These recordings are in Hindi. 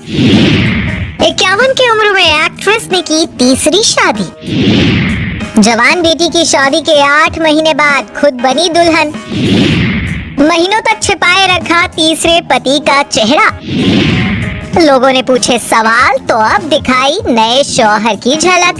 51 की उम्र में एक्ट्रेस ने की तीसरी शादी। जवान बेटी की शादी के 8 महीने बाद खुद बनी दुल्हन। महीनों तक छिपाए रखा तीसरे पति का चेहरा। लोगों ने पूछे सवाल तो अब दिखाई नए शौहर की झलक।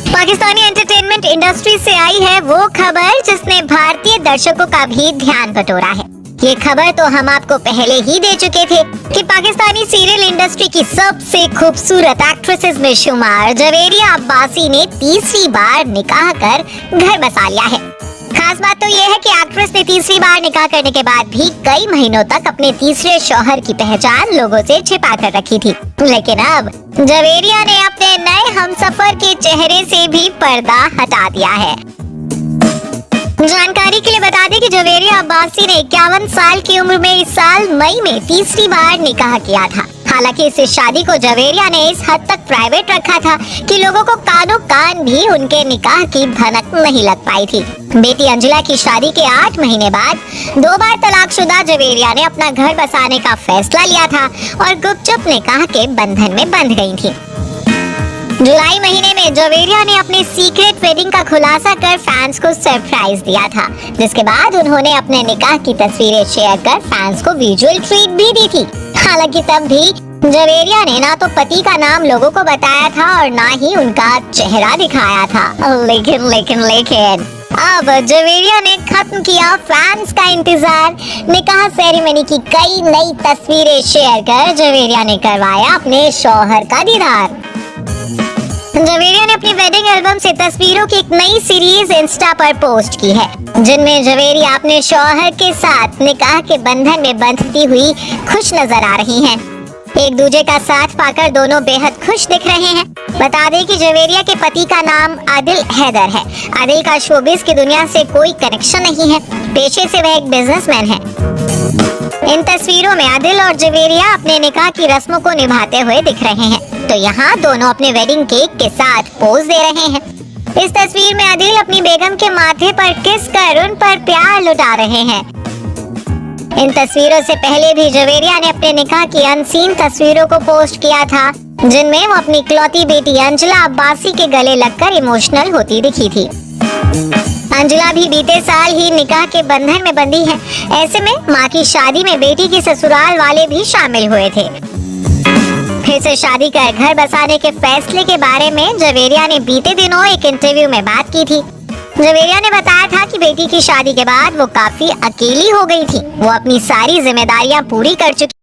पाकिस्तानी एंटरटेनमेंट इंडस्ट्री से आई है वो खबर जिसने भारतीय दर्शकों का भी ध्यान बटोरा है। ये खबर तो हम आपको पहले ही दे चुके थे कि पाकिस्तानी सीरियल इंडस्ट्री की सबसे खूबसूरत एक्ट्रेसेस में शुमार जवेरिया अब्बासी ने तीसरी बार निकाह कर घर बसा लिया है। खास बात तो ये है कि एक्ट्रेस ने तीसरी बार निकाह करने के बाद भी कई महीनों तक अपने तीसरे शौहर की पहचान लोगों से छिपा कर रखी थी, लेकिन अब जवेरिया ने अपने नए हमसफर के चेहरे से भी पर्दा हटा दिया है। जानकारी के लिए बता दें कि जवेरिया अब्बासी ने 51 साल की उम्र में इस साल मई में तीसरी बार निकाह किया था। हालांकि इस शादी को जवेरिया ने इस हद तक प्राइवेट रखा था कि लोगों को कानों कान भी उनके निकाह की भनक नहीं लग पाई थी। बेटी अंजुला की शादी के 8 महीने बाद 2 बार तलाकशुदा जवेरिया ने अपना घर बसाने का फैसला लिया था और गुपचुप निकाह के बंधन में बंध गई थी। जुलाई महीने में जवेरिया ने अपने सीक्रेट वेडिंग का खुलासा कर फैंस को सरप्राइज दिया था, जिसके बाद उन्होंने अपने निकाह की तस्वीरें शेयर कर फैंस को विजुअल ट्रीट भी दी थी। हालांकि तब भी जवेरिया ने ना तो पति का नाम लोगों को बताया था और ना ही उनका चेहरा दिखाया था। लेकिन अब जवेरिया ने खत्म किया फैंस का इंतजार। निकाह सेरेमनी की कई नई तस्वीरें शेयर कर जवेरिया ने करवाया अपने शौहर का दीदार। जवेरिया ने अपनी वेडिंग एल्बम से तस्वीरों की एक नई सीरीज इंस्टा पर पोस्ट की है, जिनमें जवेरिया अपने शौहर के साथ निकाह के बंधन में बंधती हुई खुश नजर आ रही हैं। एक दूजे का साथ पाकर दोनों बेहद खुश दिख रहे हैं। बता दें कि जवेरिया के पति का नाम आदिल हैदर है। आदिल का शोबिज़ की दुनिया से कोई कनेक्शन नहीं है, पेशे से वह एक बिजनेसमैन है। इन तस्वीरों में आदिल और जवेरिया अपने निकाह की रस्मों को निभाते हुए दिख रहे हैं, तो यहाँ दोनों अपने वेडिंग केक के साथ पोज दे रहे हैं। इस तस्वीर में आदिल अपनी बेगम के माथे पर किस कर उन पर प्यार लुटा रहे हैं। इन तस्वीरों से पहले भी जवेरिया ने अपने निकाह की अनसीन तस्वीरों को पोस्ट किया था, जिनमें वो अपनी इकलौती बेटी अंजुला अब्बासी के गले लगकर इमोशनल होती दिखी थी। अंजुला भी बीते साल ही निकाह के बंधन में बंधी है। ऐसे में मां की शादी में बेटी के ससुराल वाले भी शामिल हुए थे। फिर से शादी कर घर बसाने के फैसले के बारे में जवेरिया ने बीते दिनों एक इंटरव्यू में बात की थी। जवेरिया ने बताया था कि बेटी की शादी के बाद वो काफी अकेली हो गई थी। वो अपनी सारी जिम्मेदारियां पूरी कर चुकी